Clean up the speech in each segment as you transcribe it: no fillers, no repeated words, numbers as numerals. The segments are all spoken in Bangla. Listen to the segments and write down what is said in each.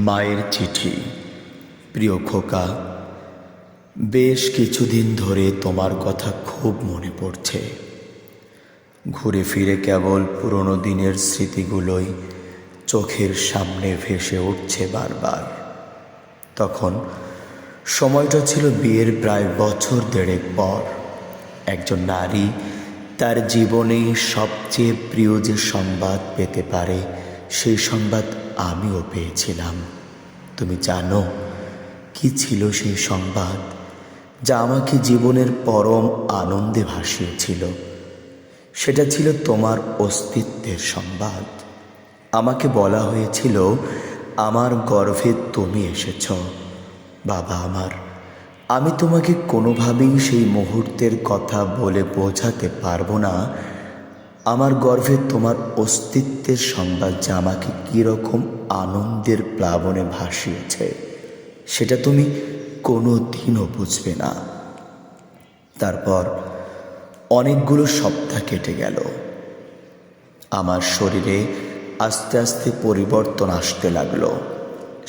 মায়ের চিঠি। প্রিয় খোকা, বেশ কিছুদিন ধরে তোমার কথা খুব মনে পড়ছে। ঘুরে ফিরে কেবল পুরনো দিনের স্মৃতিগুলোই চোখের সামনে ভেসে উঠছে বারবার। তখন সময়টা ছিল বিয়ের প্রায় বছর দেড়েক পর। একজন নারী তার জীবনে সবচেয়ে প্রিয় যে সংবাদ পেতে পারে, সেই সংবাদ আমিও পেয়েছিলাম। তুমি জানো কি ছিল সেই সংবাদ, যা আমাকে জীবনের পরম আনন্দে ভাসিয়েছিল? সেটা ছিল তোমার অস্তিত্বের সংবাদ। আমাকে বলা হয়েছিল আমার গর্ভে তুমি এসেছ। বাবা আমার, আমি তোমাকে কোনোভাবেই সেই মুহূর্তের কথা বলে বোঝাতে পারবো না। আমার গর্ভে তোমার অস্তিত্বের সংবাদ যে আমাকে কীরকম আনন্দের প্লাবনে ভাসিয়েছে, সেটা তুমি কোনো দিনও বুঝবে না। তারপর অনেকগুলো সপ্তাহ কেটে গেল। আমার শরীরে আস্তে আস্তে পরিবর্তন আসতে লাগলো।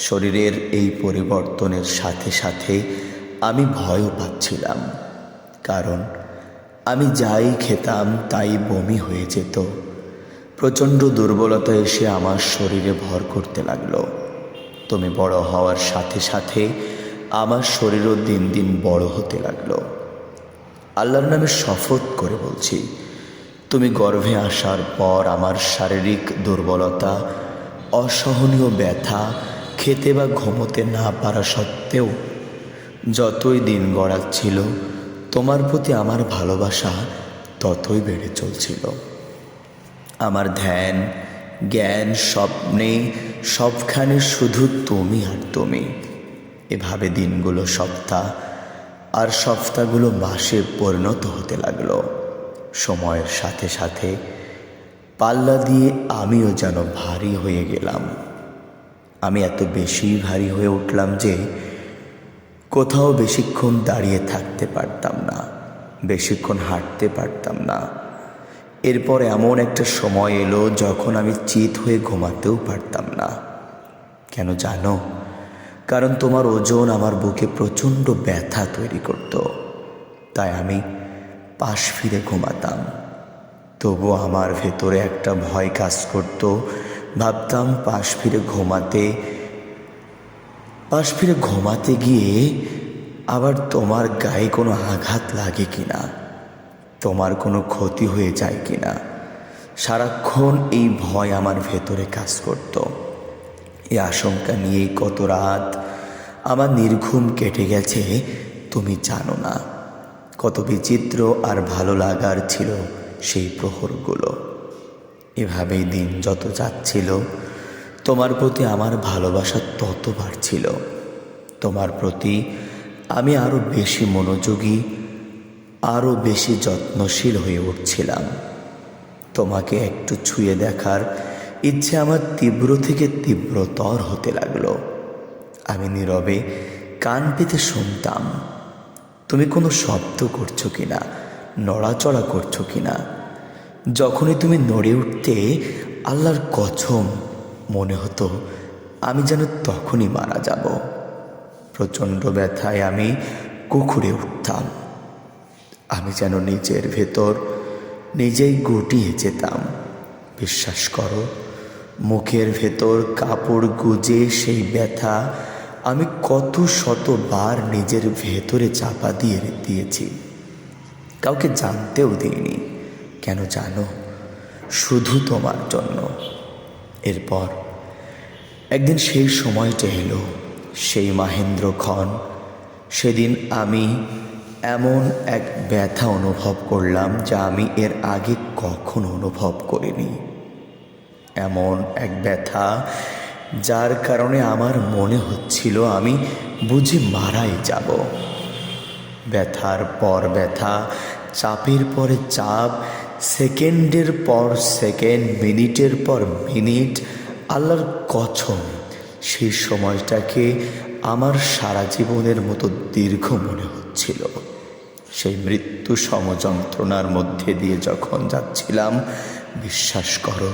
শরীরের এই পরিবর্তনের সাথে সাথে আমি ভয়ও পাচ্ছিলাম, কারণ আমি যাই খেতাম তাই বমি হয়ে যেত। প্রচণ্ড দুর্বলতা এসে আমার শরীরে ভর করতে লাগলো। তুমি বড় হওয়ার সাথে সাথে আমার শরীরও দিন দিন বড় হতে লাগলো। আল্লাহর নামে শপথ করে বলছি, তুমি গর্ভে আসার পর আমার শারীরিক দুর্বলতা, অসহনীয় ব্যথা, খেতে বা ঘুমোতে না পারা সত্ত্বেও যতই দিন গড়াচ্ছিল, তোমার প্রতি আমার ভালোবাসা ততই বেড়ে চলছিল। আমার ধ্যান, জ্ঞান, স্বপ্নে সবখানে শুধু তুমি আর তুমি। এভাবে দিনগুলো সপ্তাহ আর সপ্তাহগুলো মাসে পরিণত হতে লাগলো। সময়ের সাথে সাথে পাল্লা দিয়ে আমিও যেন ভারী হয়ে গেলাম। আমি এত বেশি ভারী হয়ে উঠলাম যে কোথাও বেশিক্ষণ দাঁড়িয়ে থাকতে পারতাম না, বেশিক্ষণ হাঁটতে পারতাম না। এরপর এমন একটা সময় এলো যখন আমি চিত হয়ে ঘুমাতেও পারতাম না। কেন জানো? কারণ তোমার ওজন আমার বুকে প্রচণ্ড ব্যথা তৈরি করত। তাই আমি পাশ ফিরে ঘুমাতাম। তবু আমার ভেতরে একটা ভয় কাজ করত। ভাবতাম পাশ ফিরে ঘুমাতে গিয়ে আবার তোমার গায়ে কোনো আঘাত লাগে কিনা, তোমার কোনো ক্ষতি হয়ে যায় কিনা। সারাক্ষণ এই ভয় আমার ভেতরে কাজ করত। এই আশঙ্কা নিয়েই কত রাত আমার নির্ঘুম কেটে গেছে তুমি জানো না। কত বিচিত্র আর ভালো লাগার ছিল সেই প্রহরগুলো। এভাবেই দিন যত যাচ্ছিল, তোমার প্রতি আমার ভালোবাসা তত বাড়ছিল। তোমার প্রতি আমি আরও বেশি মনোযোগী, আরও বেশি যত্নশীল হয়ে উঠছিলাম। তোমাকে একটু ছুঁয়ে দেখার ইচ্ছে আমার তীব্র থেকে তীব্রতর হতে লাগলো। আমি নীরবে কান পেতে শুনতাম তুমি কোনো শব্দ করছো কিনা, নড়াচড়া করছো কিনা। যখনই তুমি নড়ে উঠতে, আল্লাহর কসম মনে হতো আমি যেন তখনই মারা যাব। প্রচণ্ড ব্যথায় আমি কুঁকড়ে উঠতাম। আমি যেন নিজের ভেতর নিজেই গুটিয়ে যেতাম। বিশ্বাস করো, মুখের ভেতর কাপড় গুজে সেই ব্যথা আমি কত শতবার নিজের ভেতরে চাপা দিয়েছি। কাউকে জানতেও দিইনি। কেন জানো? শুধু তোমার জন্য। এরপর একদিন সেই সময়টা এলো, সেই মাহেন্দ্রক্ষণ। সেদিন আমি এমন এক ব্যথা অনুভব করলাম যা আমি এর আগে কখনো অনুভব করিনি। এমন এক ব্যথা যার কারণে আমার মনে হচ্ছিল আমি বুঝি মারাই যাব। ব্যথার পর ব্যথা, চাপের পরে চাপ, সেকেন্ডের পর সেকেন্ড, মিনিটের পর মিনিট। আল্লাহর কসম, সেই সময়টাকে আমার সারা জীবনের মতো দীর্ঘ মনে হচ্ছিল। সেই মৃত্যু সমযন্ত্রণার মধ্যে দিয়ে যখন যাচ্ছিলাম, বিশ্বাস করো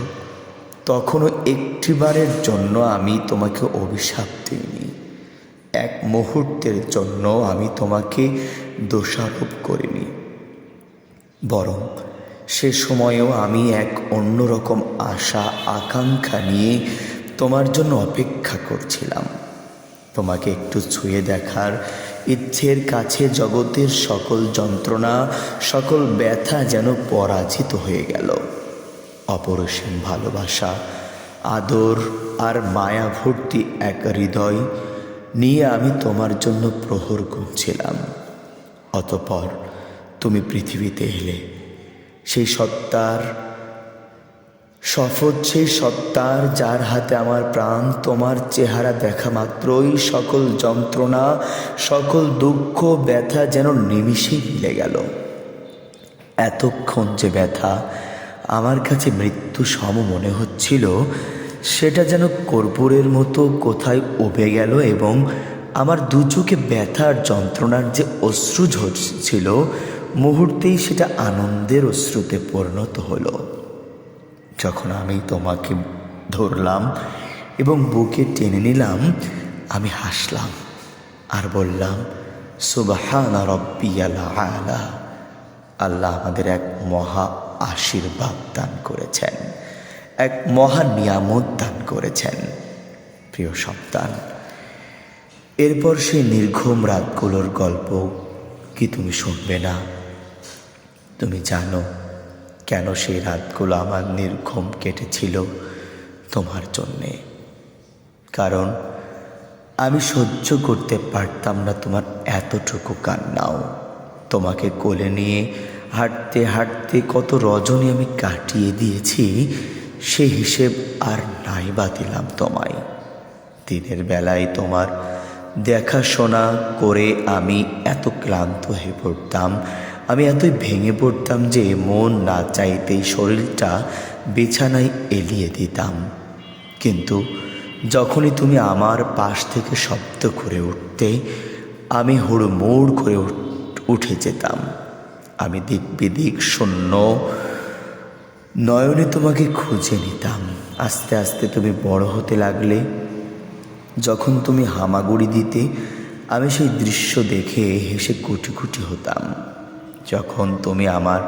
তখনও একটিবারের জন্য আমি তোমাকে অভিশাপ দিইনি, এক মুহূর্তের জন্য আমি তোমাকে দোষারোপ করিনি। বরং সে সময়েও আমি এক অন্যরকম আশা আকাঙ্ক্ষা নিয়ে তোমার জন্য অপেক্ষা করছিলাম। তোমাকে একটু ছুঁয়ে দেখার ইচ্ছের কাছে জগতের সকল যন্ত্রণা, সকল ব্যথা যেন পরাজিত হয়ে গেল। অপরিসীম ভালোবাসা, আদর আর মায়া ভর্তি এক হৃদয় নিয়ে আমি তোমার জন্য প্রহর গুনছিলাম। অতঃপর তুমি পৃথিবীতে এলে। সেই সত্তার শপথ, সেই সত্তার যার হাতে আমার প্রাণ, তোমার চেহারা দেখা মাত্রই সকল যন্ত্রণা, সকল দুঃখ ব্যথা যেন নিমিষেই মিলে গেল। এতক্ষণ যে ব্যথা আমার কাছে মৃত্যু সম মনে হচ্ছিল, সেটা যেন কর্পূরের মতো কোথায় উবে গেল এবং আমার দু চোখে ব্যথার যন্ত্রণার যে অশ্রু ঝরছিল, মুহূর্তেই সেটা আনন্দের অশ্রুতে পরিণত হলো। যখন আমি তোমাকে ধরলাম এবং বুকে টেনে নিলাম, আমি হাসলাম আর বললাম, সুবহান রাব্বিয়াল আলা। আল্লাহ আমাদের এক মহা আশীর্বাদ দান করেছেন, এক মহা নিয়ামত দান করেছেন। প্রিয় সন্তান, এরপর সেই নির্ঘুম রাতগুলোর গল্প কি তুমি শুনবে না? তুমি জানো কেন সেই রাতগুলো আমার নির্ঘুম কেটেছিল? তোমার জন্যে। কারণ আমি সহ্য করতে পারতাম না তোমার এতটুকু কান্নাও। তোমাকে কোলে নিয়ে হাঁটতে হাঁটতে কত রজনী আমি কাটিয়ে দিয়েছি, সে হিসেব আর নাই বা দিলাম তোমায়। দিনের বেলায় তোমার দেখাশোনা করে আমি এত ক্লান্ত হয়ে পড়তাম, আমি এতই ভেঙে পড়তাম যে মন না চাইতেই শরীরটা বিছানায় এলিয়ে দিতাম। কিন্তু যখনই তুমি আমার পাশ থেকে শব্দ করে উঠতে, আমি হুড়মুড় করে উঠে যেতাম। আমি দিক বিদিক শূন্য নয়নে তোমাকে খুঁজে নিতাম। আস্তে আস্তে তুমি বড় হতে লাগলে। যখন তুমি হামাগুড়ি দিতে, আমি সেই দৃশ্য দেখে হেসে কুটি কুটি হতাম। যখন তুমি আমার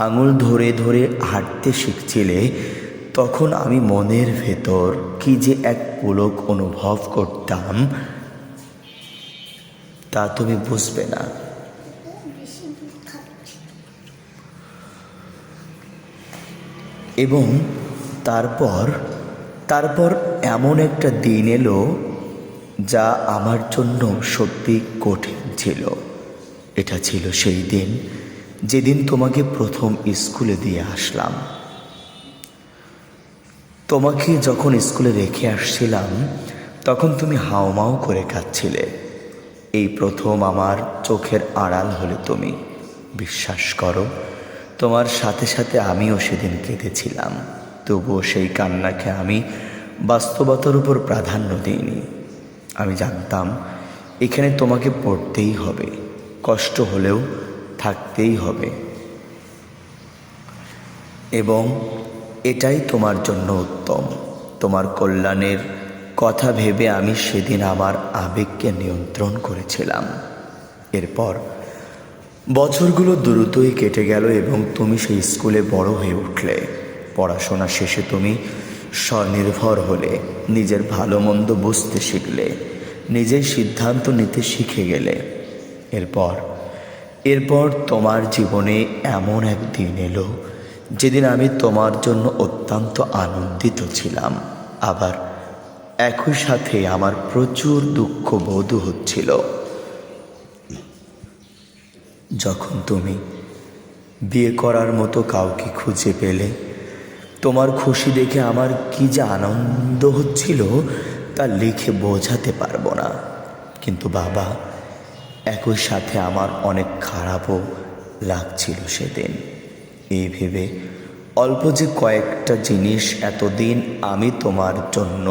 আঙুল ধরে ধরে হাঁটতে শিখছিলে, তখন আমি মনের ভেতর কি যে এক পুলক অনুভব করতাম, তা তুমি বুঝবে না। এবং তারপর এমন একটা দিন এলো যা আমার জন্য সত্যি কঠিন ছিল। এটা ছিল সেই দিন যেদিন তোমাকে প্রথম স্কুলে দিয়ে আসলাম। তোমাকে যখন স্কুলে রেখে আসছিলাম, তখন তুমি হাউমাউ করে কাঁদছিলে। এই প্রথম আমার চোখের আড়াল হলে তুমি। বিশ্বাস করো, তোমার সাথে সাথে আমিও সেদিন কেঁদেছিলাম। তবুও সেই কান্নাকে আমি বাস্তবতার উপর প্রাধান্য দিইনি। আমি জানতাম এখানে তোমাকে পড়তেই হবে, কষ্ট হলেও থাকতেই হবে, এবং এটাই তোমার জন্য উত্তম। তোমার কল্যাণের কথা ভেবে আমি সেদিন আমার আবেগকে নিয়ন্ত্রণ করেছিলাম। এরপর বছরগুলো দ্রুতই কেটে গেল এবং তুমি সেই স্কুলে বড় হয়ে উঠলে। পড়াশোনা শেষে তুমি স্বনির্ভর হলে, নিজের ভালো মন্দ বুঝতে শিখলে, নিজের সিদ্ধান্ত নিতে শিখে গেলে। এরপর তোমার জীবনে এমন এক দিন এলো যেদিন আমি তোমার জন্য অত্যন্ত আনন্দিত ছিলাম। আবার একই সাথে আমার প্রচুর দুঃখ বোধ হচ্ছিল। যখন তুমি বিয়ে করার মতো কাউকে খুঁজে পেলে, তোমার খুশি দেখে আমার কি যে আনন্দ হচ্ছিল তা লিখে বোঝাতে পারবো না। কিন্তু বাবা, একই সাথে আমার অনেক খারাপও লাগছিল সেদিন। এই ভেবে অল্প যে কয়েকটা জিনিস এতদিন আমি তোমার জন্য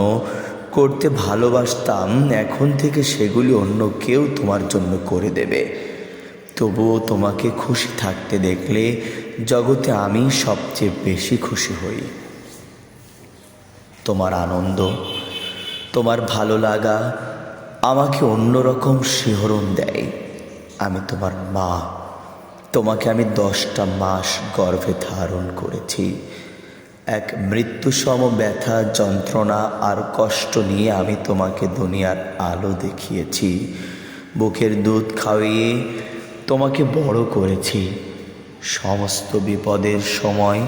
করতে ভালোবাসতাম, এখন থেকে সেগুলি অন্য কেউ তোমার জন্য করে দেবে। তবুও তোমাকে খুশি থাকতে দেখলে জগতে আমি সবচেয়ে বেশি খুশি হই। তোমার আনন্দ, তোমার ভালো লাগা আমাকে অন্যরকম শিহরণ দেয়। আমি তোমার মা, তোমাকে আমি 10টা মাস গর্ভে ধারণ করেছি। এক মৃত্যুসম ব্যথা, যন্ত্রণা আর কষ্ট নিয়ে আমি তোমাকে দুনিয়ার আলো দেখিয়েছি। বুকের দুধ খাওয়িয়ে তোমাকে বড় করেছি। সমস্ত বিপদের সময়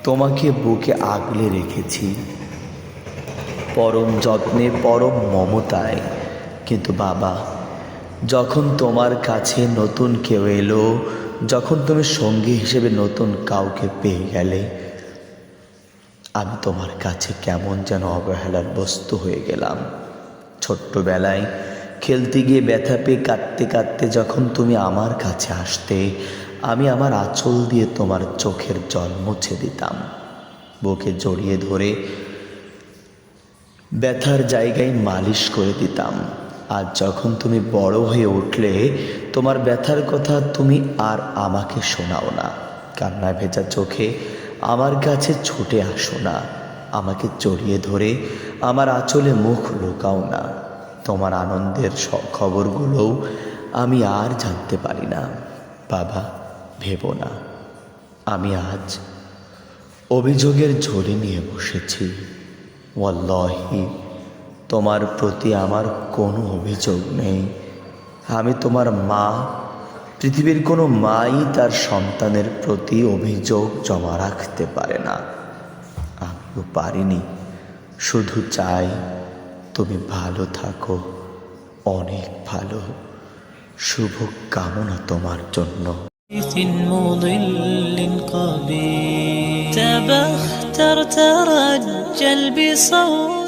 তোমাকে বুকে আগলে রেখেছি, পরম যত্নে, পরম মমতায়। কিন্তু বাবা, যখন তোমার কাছে নতুন কেউ এলো, যখন তুমি সঙ্গী হিসেবে নতুন কাউকে পেয়ে গেলে, আমি তোমার কাছে কেমন যেন অবহেলার বস্তু হয়ে গেলাম। ছোট্টবেলায় খেলতে গিয়ে ব্যথা পেয়ে কাঁদতে কাঁদতে যখন তুমি আমার কাছে আসতে, আমি আমার আঁচল দিয়ে তোমার চোখের জল মুছে দিতাম, বুকে জড়িয়ে ধরে ব্যথার জায়গায় মালিশ করে দিতাম। আর যখন তুমি বড় হয়ে উঠলে, তোমার ব্যথার কথা তুমি আর আমাকে শোনাও না। কান্নায় ভেজা চোখে আমার কাছে ছুটে আসো না, আমাকে জড়িয়ে ধরে আমার আঁচলে মুখ লুকাও না। তোমার আনন্দের খবরগুলোও আমি আর জানতে পারি না। বাবা, ভেবো না আমি আজ অভিযোগের ঝুড়ি নিয়ে বসেছি। ওয়াল্লাহি, তোমার প্রতি আমার কোনো অভিযোগ নেই। আমি তোমার মা। পৃথিবীর কোনো মাই তার সন্তানের প্রতি অভিযোগ জমা রাখতে পারে না। আমিও পারিনি। শুধু চাই তুমি ভালো থাকো, অনেক ভালো। শুভ কামনা তোমার জন্য। مضل قبيح تبختر ترجل بصوت